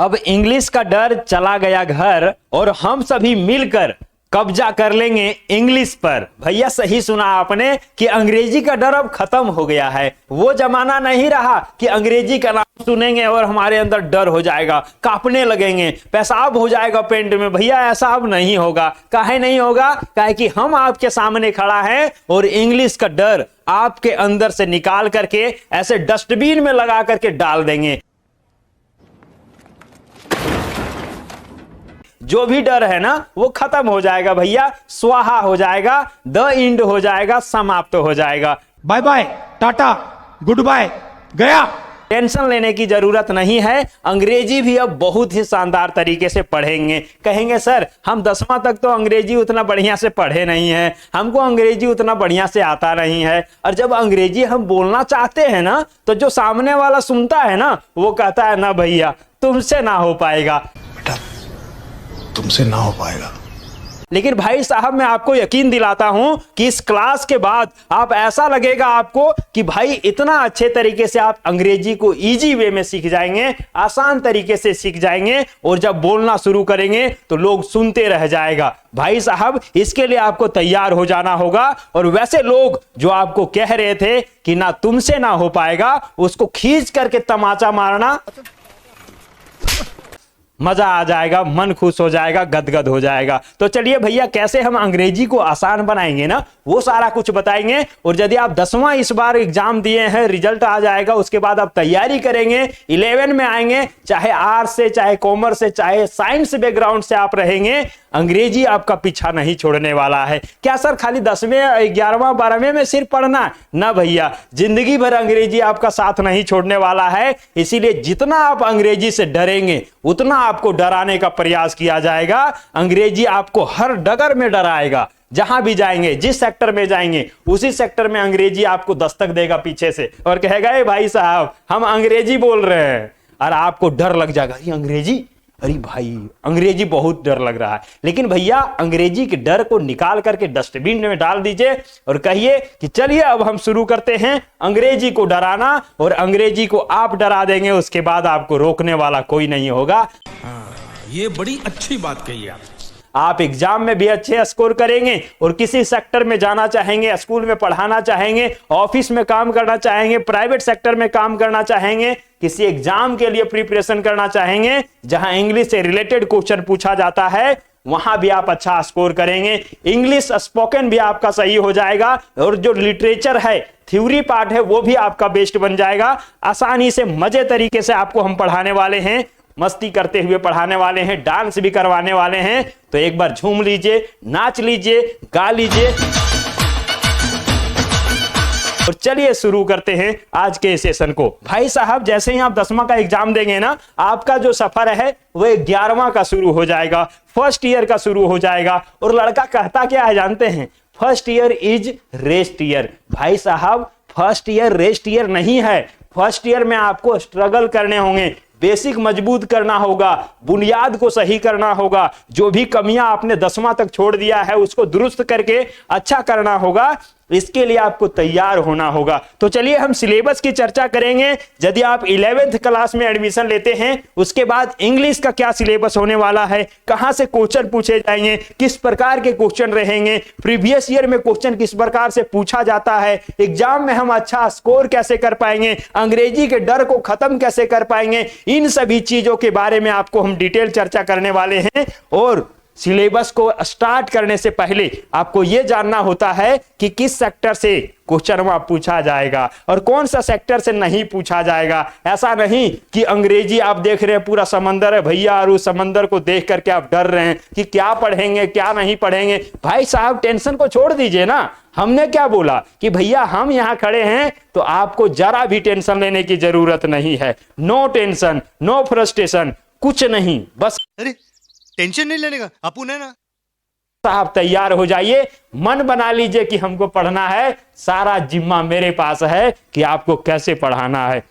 अब इंग्लिश का डर चला गया घर और हम सभी मिलकर कब्जा कर लेंगे इंग्लिश पर। भैया सही सुना आपने कि अंग्रेजी का डर अब खत्म हो गया है। वो जमाना नहीं रहा कि अंग्रेजी का नाम सुनेंगे और हमारे अंदर डर हो जाएगा, कांपने लगेंगे, पेशाब हो जाएगा पेट में। भैया ऐसा अब नहीं होगा। काहे नहीं होगा? काहे कि हम आपके सामने खड़ा है और इंग्लिश का डर आपके अंदर से निकाल करके ऐसे डस्टबिन में लगा करके डाल देंगे। जो भी डर है ना वो खत्म हो जाएगा भैया, स्वाहा हो जाएगा, द एंड हो जाएगा, समाप्त हो जाएगा। Bye bye, tata, goodbye, गया। टेंशन लेने की जरूरत नहीं है। अंग्रेजी भी अब बहुत ही शानदार तरीके से पढ़ेंगे। कहेंगे सर हम 10वां तक तो अंग्रेजी उतना बढ़िया से पढ़े नहीं है, हमको अंग्रेजी उतना बढ़िया से आता नहीं है। और जब अंग्रेजी हम बोलना चाहते हैं ना तो जो सामने वाला सुनता है ना वो कहता है ना भैया तुमसे ना हो पाएगा, तुमसे ना हो पाएगा। लेकिन भाई साहब मैं आपको यकीन दिलाता हूं कि इस क्लास के बाद आप ऐसा लगेगा आपको कि भाई इतना अच्छे तरीके से आप अंग्रेजी को इजी वे में सीख जाएंगे, आसान तरीके से सीख जाएंगे और जब बोलना शुरू करेंगे तो लोग सुनते रह जाएगा। भाई साहब इसके लिए आपको तैयार हो जाना होगा। और वैसे लोग जो आपको कह रहे थे कि ना तुमसे ना हो पाएगा, उसको खींच करके तमाचा मारना, मजा आ जाएगा, मन खुश हो जाएगा, गदगद हो जाएगा। तो चलिए भैया कैसे हम अंग्रेजी को आसान बनाएंगे ना वो सारा कुछ बताएंगे। और यदि आप 10वां इस बार एग्जाम दिए हैं, रिजल्ट आ जाएगा, उसके बाद आप तैयारी करेंगे, 11 में आएंगे, चाहे आर्ट्स से, चाहे कॉमर्स से, चाहे साइंस बैकग्राउंड से आप रहेंगे, अंग्रेजी आपका पीछा नहीं छोड़ने वाला है। क्या सर खाली 10वें 11वां 12वें में सिर्फ पढ़ना? ना भैया, जिंदगी भर अंग्रेजी आपका साथ नहीं छोड़ने वाला है। इसीलिए जितना आप अंग्रेजी से डरेंगे उतना आपको डराने का प्रयास किया जाएगा। अंग्रेजी आपको हर डगर में डराएगा। जहां भी जाएंगे, जिस सेक्टर में जाएंगे, उसी सेक्टर में अंग्रेजी आपको दस्तक देगा पीछे से और कहेगा ए भाई साहब हम अंग्रेजी बोल रहे हैं। और आपको डर लग जाएगा, ये अंग्रेजी, अरे भाई अंग्रेजी बहुत डर लग रहा है। लेकिन भैया अंग्रेजी के डर को निकाल करके डस्टबिन में डाल दीजिए और कहिए कि चलिए अब हम शुरू करते हैं अंग्रेजी को डराना। और अंग्रेजी को आप डरा देंगे, उसके बाद आपको रोकने वाला कोई नहीं होगा। ये बड़ी अच्छी बात कही आप एग्जाम में भी अच्छे स्कोर करेंगे और किसी सेक्टर में जाना चाहेंगे, स्कूल में पढ़ाना चाहेंगे, ऑफिस में काम करना चाहेंगे, प्राइवेट सेक्टर में काम करना चाहेंगे, किसी एग्जाम के लिए प्रिपरेशन करना चाहेंगे जहां इंग्लिश से रिलेटेड क्वेश्चन पूछा जाता है, वहां भी आप अच्छा स्कोर करेंगे। इंग्लिश स्पोकन भी आपका सही हो जाएगा और जो लिटरेचर है, थ्योरी पार्ट है, वो भी आपका बेस्ट बन जाएगा। आसानी से मजे तरीके से आपको हम पढ़ाने वाले हैं, मस्ती करते हुए पढ़ाने वाले हैं, डांस भी करवाने वाले हैं। तो एक बार झूम लीजिए, नाच लीजिए, गा लीजिए। और चलिए शुरू करते हैं आज के सेशन को। भाई साहब जैसे ही आप 10वां का एग्जाम देंगे ना, आपका जो सफर है वो 11वां का शुरू हो जाएगा, फर्स्ट ईयर का शुरू हो जाएगा। और लड़का कहता क्या है जानते हैं? First year is rest year. भाई साहब फर्स्ट ईयर रेस्ट ईयर नहीं है। फर्स्ट ईयर में आपको स्ट्रगल करने होंगे, बेसिक मजबूत करना होगा, बुनियाद को सही करना होगा, जो भी कमियां आपने 10वां तक छोड़ दिया है उसको दुरुस्त करके अच्छा करना होगा। इसके लिए आपको तैयार होना होगा। तो चलिए हम सिलेबस की चर्चा करेंगे। यदि आप 11th क्लास में एडमिशन लेते हैं, उसके बाद इंग्लिश का क्या सिलेबस होने वाला है, कहां से क्वेश्चन पूछे जाएंगे, किस प्रकार के क्वेश्चन रहेंगे, प्रीवियस ईयर में क्वेश्चन किस प्रकार से पूछा जाता है, एग्जाम में हम अच्छा स्कोर कैसे कर पाएंगे, अंग्रेजी के डर को खत्म कैसे कर पाएंगे, इन सभी चीजों के बारे में आपको हम डिटेल चर्चा करने वाले हैं। और सिलेबस को स्टार्ट करने से पहले आपको यह जानना होता है कि किस सेक्टर से क्वेश्चन वहां पूछा जाएगा और कौन सा सेक्टर से नहीं पूछा जाएगा। ऐसा नहीं कि अंग्रेजी आप देख रहे हैं पूरा समंदर है भैया और उस समंदर को देख करके आप डर रहे हैं कि क्या पढ़ेंगे क्या नहीं पढ़ेंगे। भाई साहब टेंशन को छोड़ दीजिए ना। हमने क्या बोला कि भैया हम यहां खड़े हैं तो आपको जरा भी टेंशन लेने की जरूरत नहीं है। नो टेंशन, नो फ्रस्ट्रेशन, कुछ नहीं, बस अरे टेंशन नहीं लेने का अपुन है ना। साहब तैयार हो जाइए, मन बना लीजिए कि हमको पढ़ना है, सारा जिम्मा मेरे पास है कि आपको कैसे पढ़ाना है।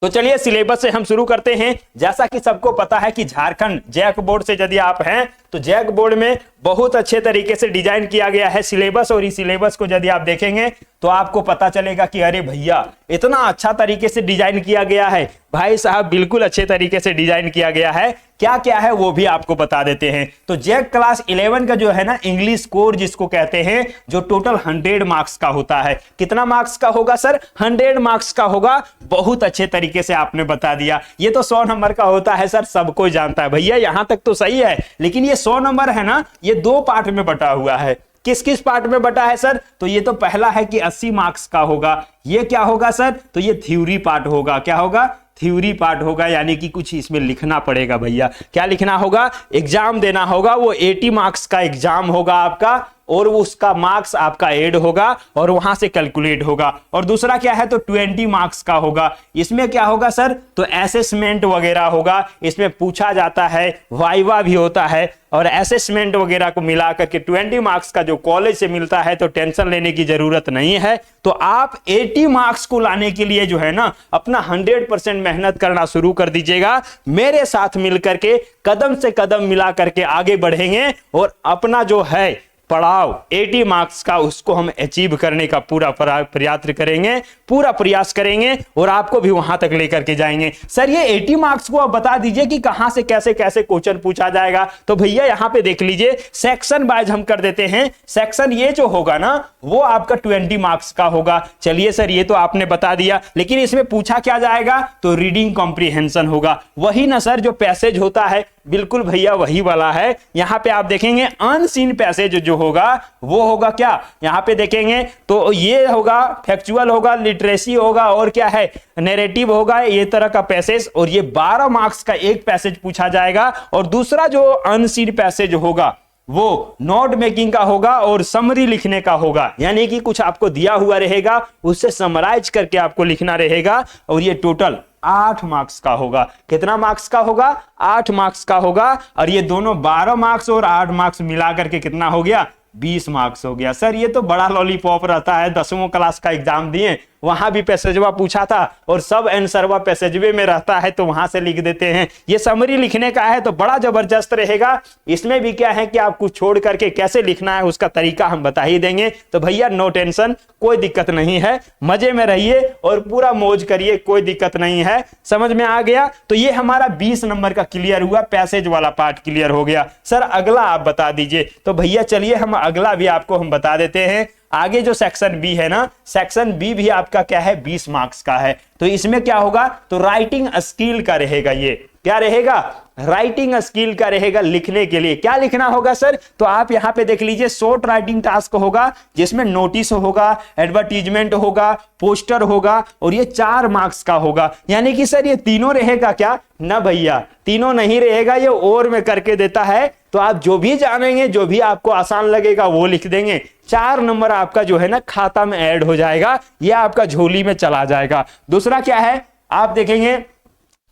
तो चलिए सिलेबस से हम शुरू करते हैं। जैसा कि सबको पता है कि झारखंड जैक बोर्ड से यदि आप हैं तो जैक बोर्ड में बहुत अच्छे तरीके से डिजाइन किया गया है सिलेबस, और इस सिलेबस को यदि आप देखेंगे तो आपको पता चलेगा कि अरे भैया इतना अच्छा तरीके से डिजाइन किया गया है। भाई साहब बिल्कुल अच्छे तरीके से डिजाइन किया गया है। क्या क्या है वो भी आपको बता देते हैं। तो जैक क्लास 11 का जो है ना इंग्लिश कोर जिसको कहते हैं, जो टोटल 100 मार्क्स का होता है। कितना मार्क्स का होगा सर? 100 मार्क्स का होगा। बहुत अच्छे तरीके से आपने बता दिया। ये तो 100 नंबर का होता है सर, सब कोई जानता है भैया, यहां तक तो सही है। लेकिन ये 100 नंबर है ना, ये 2 पार्ट में बटा हुआ है। किस किस पार्ट में बटा है सर? तो ये तो पहला है कि 80 मार्क्स का होगा। ये क्या होगा सर? तो ये थ्योरी पार्ट होगा। क्या होगा? थ्योरी पार्ट होगा, यानी कि कुछ इसमें लिखना पड़ेगा भैया। क्या लिखना होगा? एग्जाम देना होगा। वो 80 मार्क्स का एग्जाम होगा आपका, और उसका मार्क्स आपका ऐड होगा और वहां से कैलकुलेट होगा। और दूसरा क्या है? तो 20 मार्क्स का होगा। इसमें क्या होगा सर? तो असेसमेंट वगैरह होगा। इसमें पूछा जाता है, वाइवा भी होता है, और असेसमेंट वगैरह को मिला करके 20 मार्क्स का जो कॉलेज से मिलता है, तो टेंशन लेने की जरूरत नहीं है। तो आप 80 मार्क्स को लाने के लिए जो है ना अपना 100% मेहनत करना शुरू कर दीजिएगा। मेरे साथ मिलकर के कदम से कदम मिला करके आगे बढ़ेंगे, और अपना जो है पढ़ाओ 80 मार्क्स का, उसको हम अचीव करने का पूरा प्रयास करेंगे, पूरा प्रयास करेंगे, और आपको भी वहां तक लेकर के जाएंगे। सर ये 80 मार्क्स को आप बता दीजिए कि कहां से कैसे कैसे क्वेश्चन पूछा जाएगा। तो भैया यहां पे देख लीजिए, सेक्शन वाइज हम कर देते हैं। सेक्शन ये जो होगा ना वो आपका 20 मार्क्स का होगा। चलिए सर ये तो आपने बता दिया, लेकिन इसमें पूछा क्या जाएगा? तो रीडिंग कॉम्प्रिहेंशन होगा। वही ना सर जो पैसेज होता है, बिल्कुल भैया वही वाला है। यहां पे आप देखेंगे अनसीन पैसेज जो होगा वो होगा क्या? यहां पे देखेंगे तो ये होगा फैक्चुअल होगा, लिटरेसी होगा, और क्या है? नैरेटिव होगा, ये तरह का पैसेज। और ये 12 मार्क्स का एक पैसेज पूछा जाएगा। और दूसरा जो अनसीन पैसेज होगा वो नोट मेकिंग का होगा और समरी लिखने का होगा, यानी कि कुछ आपको दिया हुआ रहेगा उससे समराइज करके आपको लिखना रहेगा। और ये टोटल 8 मार्क्स का होगा। कितना मार्क्स का होगा? 8 मार्क्स का होगा। और ये दोनों 12 मार्क्स और 8 मार्क्स मिला करके कितना हो गया? 20 मार्क्स हो गया। सर ये तो बड़ा लॉलीपॉप रहता है। 10वीं क्लास का एग्जाम दिए, वहां भी पैसेजवा पूछा था, और सब आंसरवा पैसेजवे में रहता है, तो वहां से लिख देते हैं। ये समरी लिखने का है तो बड़ा जबरदस्त रहेगा। इसमें भी क्या है कि आपको छोड़ करके कैसे लिखना है उसका तरीका हम बता ही देंगे। तो भैया नो टेंशन, कोई दिक्कत नहीं है, मजे में रहिए और पूरा मौज करिए, कोई दिक्कत नहीं है। समझ में आ गया? तो ये हमारा 20 नंबर का क्लियर हुआ, पैसेज वाला पार्ट क्लियर हो गया। सर अगला आप बता दीजिए। तो भैया चलिए हम अगला भी आपको हम बता देते हैं। आगे जो सेक्शन बी है ना, सेक्शन बी भी आपका क्या है? 20 मार्क्स का है। तो इसमें क्या होगा? तो राइटिंग स्किल का रहेगा। ये क्या रहेगा? राइटिंग स्किल का रहेगा। लिखने के लिए क्या लिखना होगा सर? तो आप यहां पे देख लीजिए, शॉर्ट राइटिंग टास्क होगा जिसमें नोटिस होगा, एडवर्टीजमेंट होगा, पोस्टर होगा, और ये 4 मार्क्स का होगा। यानी कि सर ये तीनों रहेगा क्या? ना भैया, तीनों नहीं रहेगा, ये और में करके देता है। तो आप जो भी जानेंगे, जो भी आपको आसान लगेगा वो लिख देंगे। 4 नंबर आपका जो है ना खाता में ऐड हो जाएगा, ये आपका झोली में चला जाएगा। दूसरा क्या है? आप देखेंगे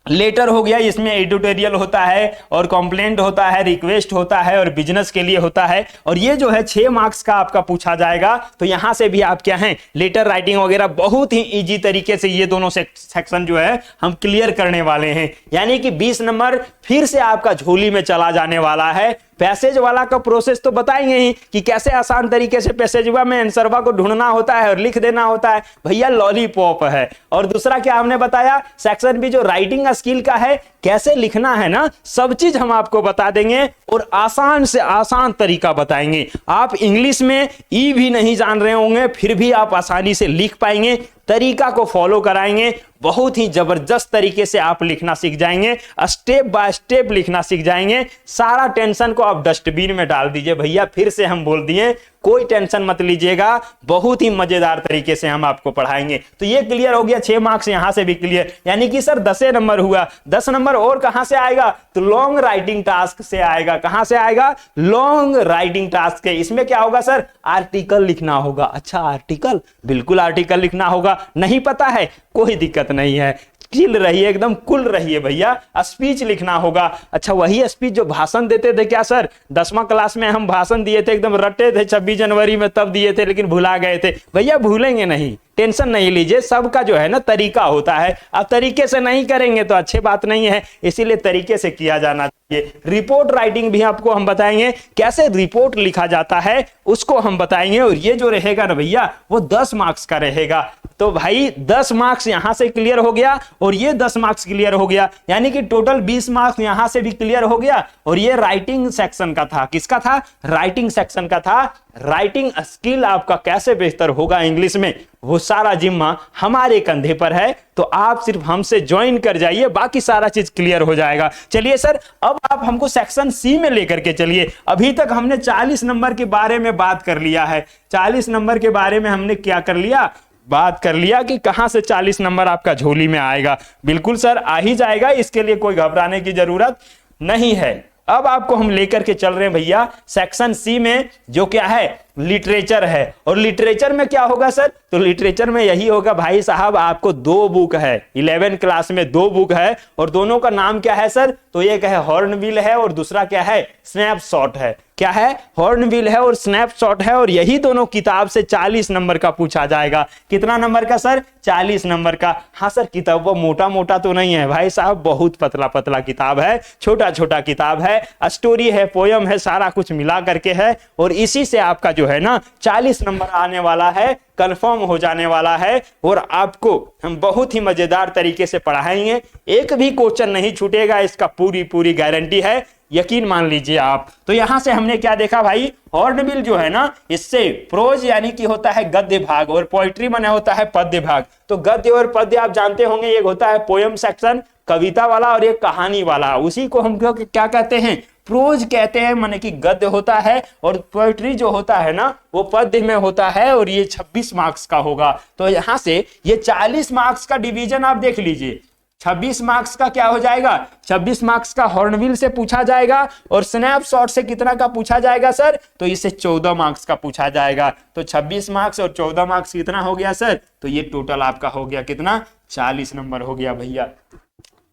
लेटर हो गया, इसमें एडिटोरियल होता है और कंप्लेंट होता है, रिक्वेस्ट होता है और बिजनेस के लिए होता है। और ये जो है 6 मार्क्स का आपका पूछा जाएगा। तो यहां से भी आप क्या हैं? लेटर राइटिंग वगैरह बहुत ही इजी तरीके से ये दोनों सेक्शन जो है हम क्लियर करने वाले हैं। यानी कि 20 नंबर फिर से आपका झोली में चला जाने वाला है। पैसेज वाला का प्रोसेस तो बताएंगे ही कि कैसे आसान तरीके से पैसेजवा में आंसरवा को ढूंढना होता है और लिख देना होता है। भैया लॉलीपॉप है। और दूसरा क्या हमने बताया? सेक्शन बी जो राइटिंग स्किल का है, कैसे लिखना है ना, सब चीज हम आपको बता देंगे और आसान से आसान तरीका बताएंगे। आप इंग्लिश में ई भी नहीं जान रहे होंगे, फिर भी आप आसानी से लिख पाएंगे। तरीका को फॉलो कराएंगे, बहुत ही जबरदस्त तरीके से आप लिखना सीख जाएंगे, स्टेप बाय स्टेप लिखना सीख जाएंगे। सारा टेंशन को आप डस्टबिन में डाल दीजिए भैया। फिर से हम बोल दिए, कोई टेंशन मत लीजिएगा, बहुत ही मजेदार तरीके से हम आपको पढ़ाएंगे। तो ये क्लियर हो गया, 6 मार्क्स यहां से भी क्लियर। यानी कि सर 10 नंबर हुआ। 10 नंबर और कहां से आएगा? तो लॉन्ग राइटिंग टास्क से आएगा। कहां से आएगा? लॉन्ग राइटिंग टास्क के। इसमें क्या होगा सर? आर्टिकल लिखना होगा। अच्छा आर्टिकल, बिल्कुल आर्टिकल लिखना होगा। नहीं पता है? कोई दिक्कत नहीं है, चिल रहिए, एकदम कुल रहिए भैया। स्पीच लिखना होगा। अच्छा वही स्पीच जो भाषण देते थे क्या सर? 10वां क्लास में हम भाषण दिए थे, एकदम रटे थे 26 जनवरी में, तब दिए थे, लेकिन भुला गए थे। भैया भूलेंगे नहीं, टेंशन नहीं लीजिए, सबका जो है ना तरीका होता है। अब तरीके से नहीं करेंगे तो अच्छी बात नहीं है, इसीलिए तरीके से किया जाना चाहिए। रिपोर्ट राइटिंग भी आपको हम बताएंगे, कैसे रिपोर्ट लिखा जाता है उसको हम बताएंगे। और ये जो रहेगा ना भैया वो 10 मार्क्स का रहेगा। तो भाई 10 मार्क्स यहां से क्लियर हो गया और ये 10 मार्क्स क्लियर हो गया, यानी कि टोटल 20 मार्क्स यहां से भी क्लियर हो गया। और ये राइटिंग सेक्शन का था, किसका था? राइटिंग सेक्शन का था। राइटिंग स्किल आपका कैसे बेहतर होगा इंग्लिश में, वो सारा जिम्मा हमारे कंधे पर है। तो आप सिर्फ हमसे ज्वाइन कर जाइए, बाकी सारा चीज क्लियर हो जाएगा। चलिए सर, अब आप हमको सेक्शन सी में लेकर के चलिए। अभी तक हमने 40 नंबर के बारे में बात कर लिया है। 40 नंबर के बारे में हमने क्या कर लिया? बात कर लिया कि कहां से 40 नंबर आपका झोली में आएगा। बिल्कुल सर, आ ही जाएगा, इसके लिए कोई घबराने की जरूरत नहीं है। अब आपको हम लेकर के चल रहे हैं भैया सेक्शन सी में, जो क्या है? लिटरेचर है। और लिटरेचर में क्या होगा सर? तो लिटरेचर में यही होगा भाई साहब, आपको 2 बुक है, 11 क्लास में 2 बुक है। और दोनों का नाम क्या है सर? तो एक है हॉर्नबिल है और दूसरा क्या है? स्नैपशॉट है। क्या है? हॉर्नबिल है और स्नैपशॉट है। और यही दोनों किताब से 40 नंबर का पूछा जाएगा। कितना नंबर का सर? 40 नंबर का। हाँ सर, किताब वो मोटा मोटा तो नहीं है भाई साहब, बहुत पतला पतला किताब है, छोटा छोटा किताब है, स्टोरी है, पोयम है, सारा कुछ मिला करके है। और इसी से आपका जो है ना 40 नंबर आने वाला है, कंफर्म हो जाने वाला है। और आपको हम बहुत ही मजेदार तरीके से पढ़ाएंगे, एक भी क्वेश्चन नहीं छूटेगा, इसका पूरी पूरी गारंटी है, यकीन मान लीजिए आप। तो यहां से हमने क्या देखा भाई? हॉर्नबिल जो है ना, इससे प्रोज यानी कि होता है गद्य भाग और पोइट्री बना होता है पद्य भाग। तो गद्य और पद्य आप जानते होंगे, एक होता है पोयम सेक्शन कविता वाला और एक कहानी वाला, उसी को हम क्या कहते हैं? प्रोज कहते हैं। माने कि गद्य होता है और पोएट्री जो होता है ना वो पद्य में होता है। और ये 26 मार्क्स का होगा। तो यहां से ये 40 मार्क्स का डिवीजन आप देख लीजिए। 26 मार्क्स का क्या हो जाएगा? 26 मार्क्स का हॉर्नबिल से पूछा जाएगा। और स्नैपशॉट से कितना का पूछा जाएगा सर? तो इससे 14 मार्क्स का पूछा जाएगा। तो 26 मार्क्स और 14 मार्क्स कितना हो गया सर? तो ये टोटल आपका हो गया कितना? 40 नंबर हो गया भैया।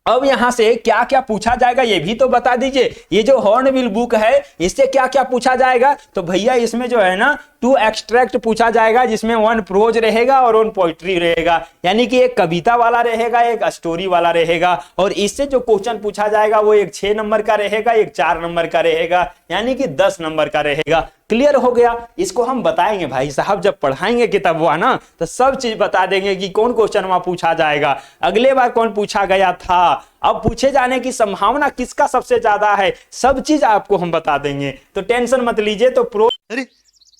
अब यहां से क्या क्या पूछा जाएगा ये भी तो बता दीजिए। ये जो हॉर्नबिल बुक है इससे क्या क्या पूछा जाएगा? तो भैया इसमें जो है ना 2 एक्सट्रैक्ट पूछा जाएगा, जिसमें 1 प्रोज रहेगा और 1 पोइट्री रहेगा, यानी कि एक कविता वाला रहेगा, एक स्टोरी वाला रहेगा। और इससे जो क्वेश्चन पूछा जाएगा वो एक 6 नंबर का रहेगा, एक 4 नंबर का रहेगा, यानी कि 10 नंबर का रहेगा। क्लियर हो गया? इसको हम बताएंगे भाई साहब, जब पढ़ाएंगे किताब हुआ ना तो सब चीज बता देंगे कि कौन क्वेश्चन वहां पूछा जाएगा, अगले बार कौन पूछा गया था, अब पूछे जाने की संभावना किसका सबसे ज्यादा है, सब चीज आपको हम बता देंगे। तो टेंशन मत लीजिए। तो प्रो अरे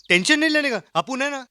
टेंशन नहीं लेने का, अपुन है ना।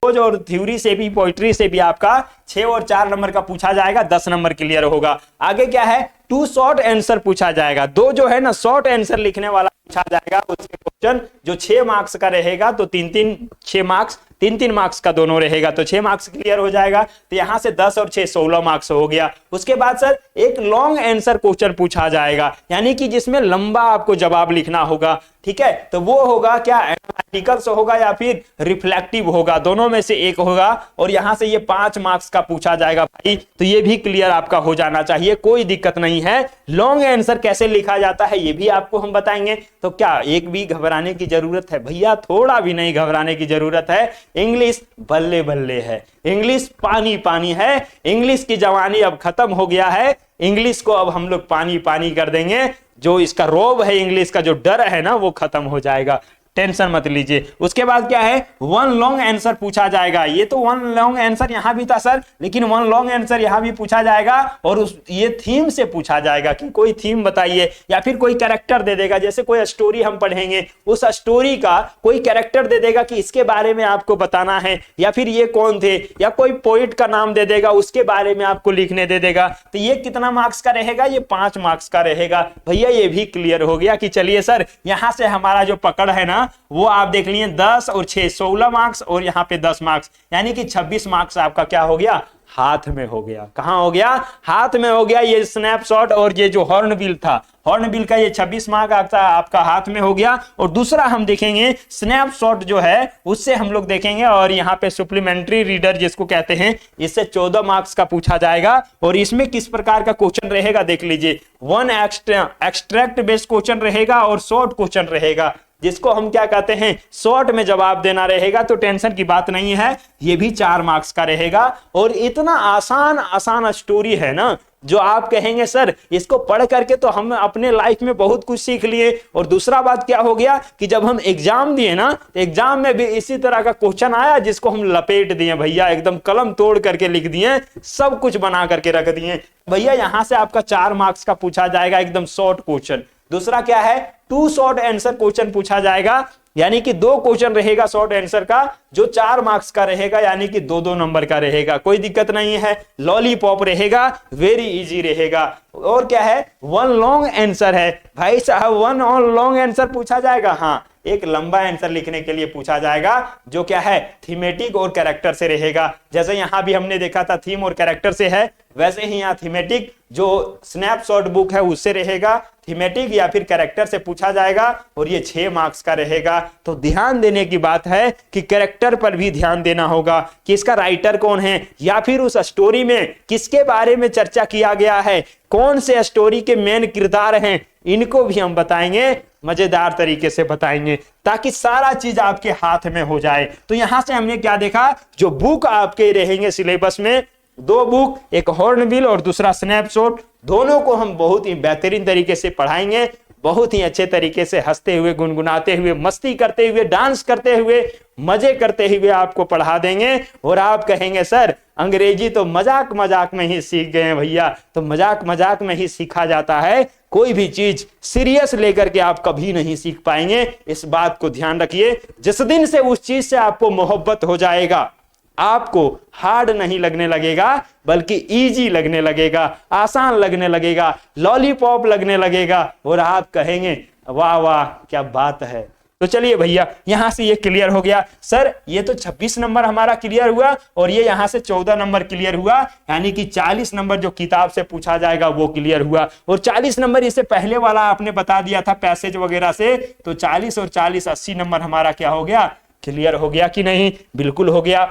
प्रोज और थ्योरी से भी पोइट्री से भी आपका 6 और 4 नंबर का पूछा जाएगा, 10 नंबर क्लियर होगा। आगे क्या है? 2 शॉर्ट आंसर पूछा जाएगा। 2 जो है ना शॉर्ट आंसर लिखने वाला पूछा जाएगा। उसके क्वेश्चन जो 6 मार्क्स का रहेगा, तो 6 मार्क्स 3 मार्क्स का दोनों रहेगा, तो 6 मार्क्स क्लियर हो जाएगा। तो यहां से 10 और 6 16 मार्क्स हो गया। उसके बाद सर एक लॉन्ग आंसर क्वेश्चन पूछा जाएगा, यानी कि जिसमें लंबा आपको जवाब लिखना होगा। ठीक है, तो वो होगा क्या? एनालिटिकल होगा या फिर रिफ्लेक्टिव होगा, दोनों में से एक होगा। और यहां से ये 5 मार्क्स का पूछा जाएगा भाई। तो ये भी क्लियर आपका हो जाना चाहिए, कोई दिक्कत नहीं है। लॉन्ग आंसर कैसे लिखा जाता है ये भी आपको हम बताएंगे। तो क्या एक भी घबराने की जरूरत है? भैया थोड़ा भी नहीं घबराने की जरूरत है। इंग्लिश बल्ले बल्ले है, इंग्लिश पानी पानी है, इंग्लिश की जवानी अब खत्म हो गया है। इंग्लिश को अब हम लोग पानी पानी कर देंगे। जो इसका रौब है, इंग्लिश का जो डर है ना, वो खत्म हो जाएगा। टेंशन मत लीजिए। उसके बाद क्या है? 1 लॉन्ग आंसर पूछा जाएगा। ये तो 1 लॉन्ग आंसर यहां भी था सर, लेकिन 1 लॉन्ग आंसर यहां भी पूछा जाएगा। और ये थीम से पूछा जाएगा कि कोई थीम बताइए, या फिर कोई कैरेक्टर दे देगा। जैसे कोई स्टोरी हम पढ़ेंगे, उस स्टोरी का कोई कैरेक्टर दे देगा कि इसके बारे में आपको बताना है, या फिर ये कौन थे, या कोई पोइट का नाम दे देगा, उसके बारे में आपको लिखने दे देगा। तो ये कितना मार्क्स का रहेगा? ये 5 मार्क्स का रहेगा। भैया ये भी क्लियर हो गया कि चलिए सर यहां से हमारा जो पकड़ है ना वो आप देख लिए 10 और 6 16 मार्क्स, और यहां पे 10 मार्क्स, यानी कि 26 मार्क्स आपका क्या हो गया? हाथ में हो गया। कहां हो गया? हाथ में हो गया। ये स्नैपशॉट और ये जो हॉर्नबिल था, हॉर्नबिल का ये 26 मार्क आपका हाथ में हो गया। और दूसरा हम देखेंगे स्नैपशॉट जो है उससे हम लोग देखेंगे। और यहाँ पे सुप्लीमेंट्री रीडर जिसको कहते हैं, इससे 14 मार्क्स का पूछा जाएगा। और इसमें किस प्रकार का क्वेश्चन रहेगा देख लीजिए। 1 एक्सट्रैक्ट बेस्ड क्वेश्चन रहेगा और शॉर्ट क्वेश्चन रहेगा। जिसको हम क्या कहते हैं शॉर्ट में जवाब देना रहेगा, तो टेंशन की बात नहीं है, ये भी 4 मार्क्स का रहेगा। और इतना आसान आसान स्टोरी है ना, जो आप कहेंगे सर इसको पढ़ करके तो हम अपने लाइफ में बहुत कुछ सीख लिए। और दूसरा बात क्या हो गया कि जब हम एग्जाम दिए ना, तो एग्जाम में भी इसी तरह का क्वेश्चन आया जिसको हम लपेट दिए भैया, एकदम कलम तोड़ करके लिख दिए, सब कुछ बना करके रख दिए भैया। यहां से आपका 4 मार्क्स का पूछा जाएगा एकदम शॉर्ट क्वेश्चन। दूसरा क्या है, 2 शॉर्ट आंसर क्वेश्चन पूछा जाएगा, यानी कि 2 क्वेश्चन रहेगा शॉर्ट आंसर का, जो 4 मार्क्स का रहेगा, यानी कि 2-2 नंबर का रहेगा, कोई दिक्कत नहीं है। लॉलीपॉप रहेगा, वेरी इजी रहेगा। और क्या है, 1 लॉन्ग आंसर है भाई साहब, 1 और लॉन्ग आंसर पूछा जाएगा। हाँ, एक लंबा आंसर लिखने के लिए पूछा जाएगा, जो क्या है थीमेटिक और कैरेक्टर से रहेगा। जैसे यहां भी हमने देखा था थीम और कैरेक्टर से है, वैसे ही यहां थीमेटिक जो स्नैपशॉट बुक है उससे रहेगा, थीमेटिक या फिर कैरेक्टर से पूछा जाएगा, और ये 6 मार्क्स का रहेगा। तो ध्यान देने की बात है कि कैरेक्टर पर भी ध्यान देना होगा कि इसका राइटर कौन है, या फिर उस स्टोरी में किसके बारे में चर्चा किया गया है, कौन से स्टोरी के मेन किरदार हैं, इनको भी हम बताएंगे, मजेदार तरीके से बताएंगे, ताकि सारा चीज आपके हाथ में हो जाए। तो यहां से हमने क्या देखा, जो बुक आपके रहेंगे सिलेबस में, 2 बुक, एक हॉर्नबिल और दूसरा स्नैपशॉट, दोनों को हम बहुत ही बेहतरीन तरीके से पढ़ाएंगे, बहुत ही अच्छे तरीके से हंसते हुए, गुनगुनाते हुए, मस्ती करते हुए, डांस करते हुए, मजे करते हुए आपको पढ़ा देंगे। और आप कहेंगे सर अंग्रेजी तो मजाक मजाक में ही सीख गए हैं भैया, तो मजाक मजाक में ही सीखा जाता है, कोई भी चीज सीरियस लेकर के आप कभी नहीं सीख पाएंगे, इस बात को ध्यान रखिए। जिस दिन से उस चीज से आपको मोहब्बत हो जाएगा, आपको हार्ड नहीं लगने लगेगा, बल्कि इजी लगने लगेगा, आसान लगने लगेगा, लॉलीपॉप लगने लगेगा, और आप कहेंगे वाह वाह क्या बात है। तो चलिए भैया, यहां से ये क्लियर हो गया। सर ये तो 26 नंबर हमारा क्लियर हुआ, और ये यहां से 14 नंबर क्लियर हुआ, यानी कि 40 नंबर जो किताब से पूछा जाएगा वो क्लियर हुआ। और 40 नंबर इससे पहले वाला आपने बता दिया था पैसेज वगैरह से, तो 40 और 40 80 नंबर हमारा क्या हो गया, क्लियर हो गया कि नहीं, बिल्कुल हो गया।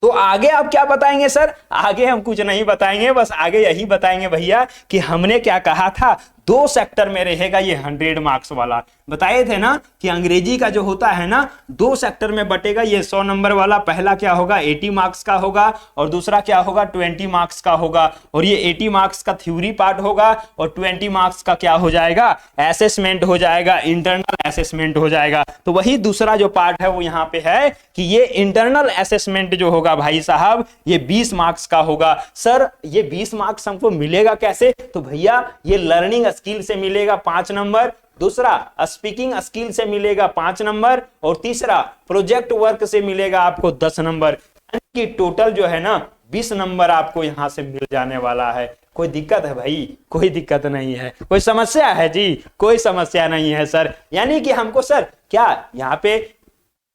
तो आगे आप क्या बताएंगे सर, आगे हम कुछ नहीं बताएंगे, बस आगे यही बताएंगे भैया कि हमने क्या कहा था, 2 सेक्टर में रहेगा ये 100 मार्क्स वाला। बताए थे ना कि अंग्रेजी का जो होता है ना 2 सेक्टर में बटेगा, ये 100 नंबर वाला पहला क्या होगा 80 मार्क्स का होगा, और दूसरा क्या होगा 20 मार्क्स का होगा। और ये 80 मार्क्स का थ्योरी पार्ट होगा, और 20 मार्क्स का क्या हो जाएगा, असेसमेंट हो जाएगा, इंटरनल असेसमेंट हो जाएगा। तो वही दूसरा जो पार्ट है वो यहाँ पे है कि ये इंटरनल असेसमेंट जो होगा भाई साहब, ये 20 मार्क्स का होगा। सर ये 20 मार्क्स हमको मिलेगा कैसे, तो भैया ये लर्निंग स्किल से मिलेगा 5 नंबर, दूसरा स्पीकिंग स्किल से मिलेगा 5 नंबर, और तीसरा प्रोजेक्ट वर्क से मिलेगा आपको 10 नंबर, यानी कि टोटल जो है ना 20 नंबर आपको यहां से मिल जाने वाला है। कोई दिक्कत है भाई, कोई दिक्कत नहीं है, कोई समस्या है जी, कोई समस्या नहीं है सर। यानी कि हमको सर क्या यहाँ पे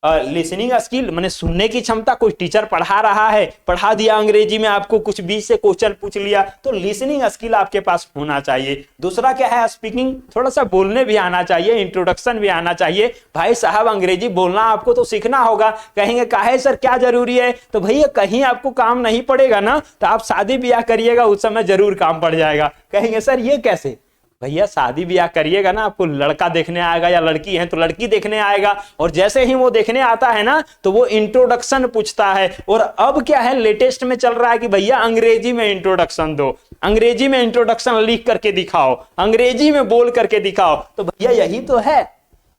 लिसनिंग स्किल माने सुनने की क्षमता, कोई टीचर पढ़ा रहा है, पढ़ा दिया अंग्रेजी में, आपको कुछ बीच से क्वेश्चन पूछ लिया, तो लिसनिंग स्किल आपके पास होना चाहिए। दूसरा क्या है, स्पीकिंग, थोड़ा सा बोलने भी आना चाहिए, इंट्रोडक्शन भी आना चाहिए। भाई साहब अंग्रेजी बोलना आपको तो सीखना होगा। कहेंगे काहे सर क्या जरूरी है, तो भैया कहीं आपको काम नहीं पड़ेगा ना, तो आप शादी ब्याह करिएगा, उस समय जरूर काम पड़ जाएगा। कहेंगे सर ये कैसे, भैया शादी ब्याह करिएगा ना, आपको लड़का देखने आएगा, या लड़की है तो लड़की देखने आएगा, और जैसे ही वो देखने आता है ना तो वो इंट्रोडक्शन पूछता है। और अब क्या है लेटेस्ट में चल रहा है कि भैया अंग्रेजी में इंट्रोडक्शन दो, अंग्रेजी में इंट्रोडक्शन लिख करके दिखाओ, अंग्रेजी में बोल करके दिखाओ। तो भैया यही तो है।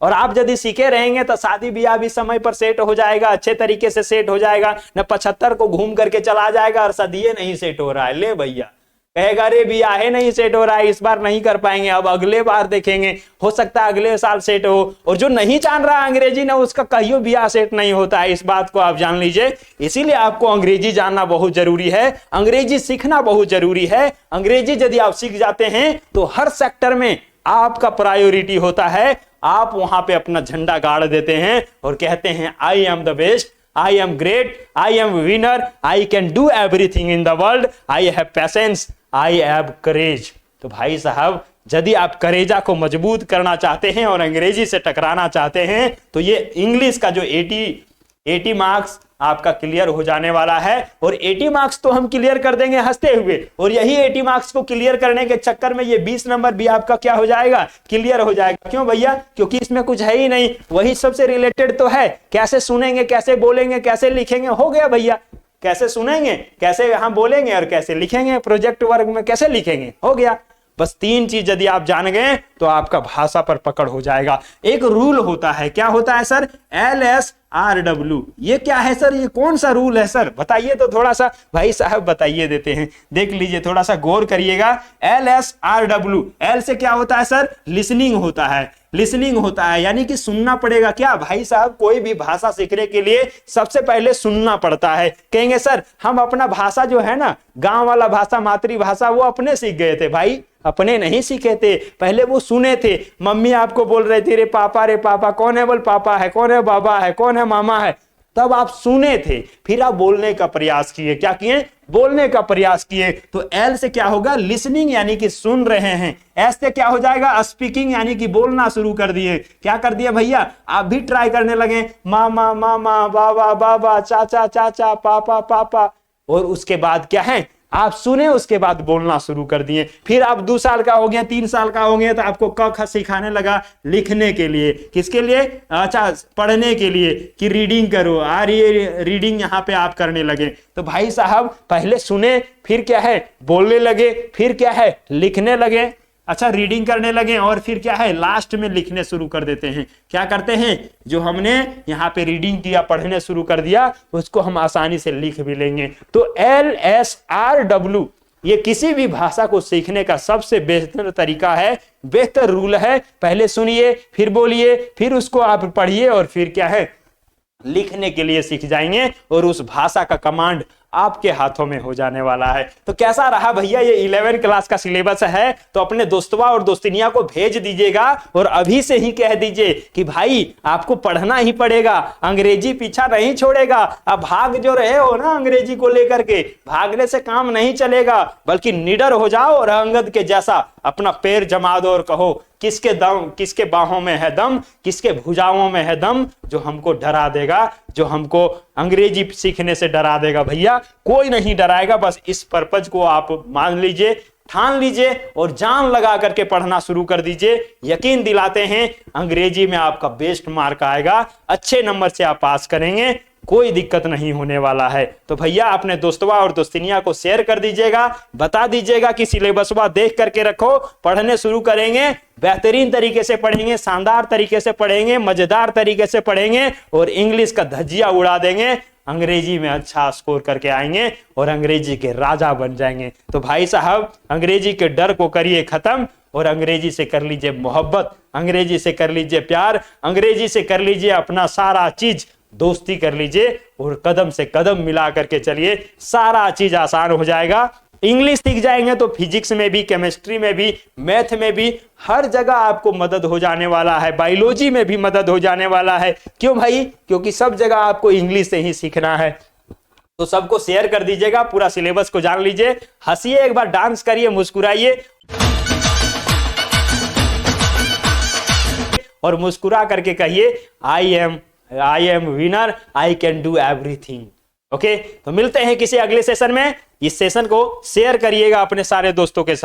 और आप यदि सीखे रहेंगे तो शादी ब्याह भी समय पर सेट हो जाएगा, अच्छे तरीके से सेट हो जाएगा, न 75 को घूम करके चला जाएगा और सदिये नहीं सेट हो रहा है, ले भैया कहेगा अरे ब्याह नहीं सेट हो रहा है, इस बार नहीं कर पाएंगे, अब अगले बार देखेंगे, हो सकता है अगले साल सेट हो। और जो नहीं जान रहा अंग्रेजी ना, उसका कहियो ब्याह सेट नहीं होता है, इस बात को आप जान लीजिए। इसीलिए आपको अंग्रेजी जानना बहुत जरूरी है, अंग्रेजी सीखना बहुत जरूरी है। अंग्रेजी यदि आप सीख जाते हैं तो हर सेक्टर में आपका प्रायोरिटी होता है, आप वहां पे अपना झंडा गाड़ देते हैं और कहते हैं I am the best, I am great, I am winner, I can do everything in the world, I have patience, I have courage। तो भाई साहब यदि आप करेजा को मजबूत करना चाहते हैं और अंग्रेजी से टकराना चाहते हैं तो ये इंग्लिश का जो 80 80 मार्क्स आपका क्लियर हो जाने वाला है। और 80 मार्क्स तो हम क्लियर कर देंगे हंसते हुए, और यही 80 मार्क्स को क्लियर करने के चक्कर में ये 20 नंबर भी आपका क्या हो जाएगा, क्लियर हो जाएगा। क्यों भैया? क्योंकि इसमें कुछ है ही नहीं, वही सबसे रिलेटेड तो है। कैसे सुनेंगे, कैसे बोलेंगे, कैसे लिखेंगे, हो गया भैया। कैसे सुनेंगे, कैसे यहां बोलेंगे और कैसे लिखेंगे, प्रोजेक्ट वर्क में कैसे लिखेंगे, हो गया। बस 3 चीज यदि आप जान गए तो आपका भाषा पर पकड़ हो जाएगा। एक रूल होता है, क्या होता है सर? LSRW। ये क्या है सर? ये कौन सा रूल है सर? बताइए तो थोड़ा सा भाई साहब, बताइए देते हैं, देख लीजिए, थोड़ा सा गौर करिएगा। LSRW, L से क्या होता है सर? लिसनिंग होता है। लिसनिंग होता है यानी कि सुनना पड़ेगा। क्या भाई साहब? कोई भी भाषा सीखने के लिए सबसे पहले सुनना पड़ता है। कहेंगे सर हम अपना भाषा जो है ना, गांव वाला भाषा, मातृभाषा, वो अपने सीख गए थे। भाई अपने नहीं सीखे थे, पहले वो सुने थे। मम्मी आपको बोल रही थी रे पापा, कौन है? बोल पापा है, कौन है? बाबा है, कौन है? मामा है। तब आप सुने थे, फिर आप बोलने का प्रयास किए। क्या किए? बोलने का प्रयास किए। तो एल से क्या होगा? लिसनिंग यानी कि सुन रहे हैं। एस से क्या हो जाएगा? स्पीकिंग यानी कि बोलना शुरू कर दिए। क्या कर दिए भैया? आप भी ट्राई करने लगे, मामा मामा, बाबा बाबा, चाचा चाचा, पापा पापा। और उसके बाद क्या है? आप सुने, उसके बाद बोलना शुरू कर दिए। फिर आप 2 साल का हो गया, 3 साल का हो गया, तो आपको क ख सिखाने लगा लिखने के लिए। किसके लिए? अच्छा, पढ़ने के लिए, कि रीडिंग करो। ये रीडिंग यहाँ पे आप करने लगे। तो भाई साहब पहले सुने, फिर क्या है? बोलने लगे, फिर क्या है? लिखने लगे। अच्छा, रीडिंग करने लगे और फिर क्या है? लास्ट में लिखने शुरू कर देते हैं। क्या करते हैं? जो हमने यहाँ पे रीडिंग किया, पढ़ने शुरू कर दिया, उसको हम आसानी से लिख भी लेंगे। तो LSRW ये किसी भी भाषा को सीखने का सबसे बेहतर तरीका है, बेहतर रूल है। पहले सुनिए, फिर बोलिए, फिर उसको आप पढ़िए, और फिर क्या है? लिखने के लिए सीख जाएंगे, और उस भाषा का कमांड आपके हाथों में हो जाने वाला है। तो कैसा रहा भैया? ये 11 क्लास का सिलेबस है, तो अपने दोस्तवा और दोस्तिनिया को भेज दीजिएगा, और अभी से ही कह दीजिए कि भाई आपको पढ़ना ही पड़ेगा, अंग्रेजी पीछा नहीं छोड़ेगा। अब भाग जो रहे हो ना अंग्रेजी को लेकर के, भागने से काम नहीं चलेगा, बल्कि निडर हो जाओ और अंगद के जैसा अपना पैर जमा दो और कहो किसके दम, किसके बाहों में है दम, किसके भुजाओं में है दम, जो हमको डरा देगा, जो हमको अंग्रेजी सीखने से डरा देगा। भैया कोई नहीं डराएगा। बस इस पर्पज को आप मान लीजिए, ठान लीजिए, और जान लगा करके पढ़ना शुरू कर दीजिए। यकीन दिलाते हैं अंग्रेजी में आपका बेस्ट मार्क आएगा, अच्छे नंबर से आप पास करेंगे, कोई दिक्कत नहीं होने वाला है। तो भैया अपने दोस्तवा और दोस्तिनिया को शेयर कर दीजिएगा, बता दीजिएगा कि सिलेबसवा देख करके रखो, पढ़ने शुरू करेंगे, बेहतरीन तरीके से पढ़ेंगे, शानदार तरीके से पढ़ेंगे, मजेदार तरीके से पढ़ेंगे, और इंग्लिश का धज्जिया उड़ा देंगे। अंग्रेजी में अच्छा स्कोर करके आएंगे और अंग्रेजी के राजा बन जाएंगे। तो भाई साहब अंग्रेजी के डर को करिए खत्म, और अंग्रेजी से कर लीजिए मोहब्बत, अंग्रेजी से कर लीजिए प्यार, अंग्रेजी से कर लीजिए अपना सारा चीज, दोस्ती कर लीजिए, और कदम से कदम मिला करके चलिए, सारा चीज आसान हो जाएगा। इंग्लिश सीख जाएंगे तो फिजिक्स में भी, केमिस्ट्री में भी, मैथ में भी, हर जगह आपको मदद हो जाने वाला है, बायोलॉजी में भी मदद हो जाने वाला है। क्यों भाई? क्योंकि सब जगह आपको इंग्लिश से ही सीखना है। तो सबको शेयर कर दीजिएगा, पूरा सिलेबस को जान लीजिए, हंसिए एक बार, डांस करिए, मुस्कुराइए, और मुस्कुरा करके कहिए I am winner, I can do everything. Okay, तो मिलते हैं किसी अगले सेशन में। इस सेशन को शेयर करिएगा अपने सारे दोस्तों के साथ।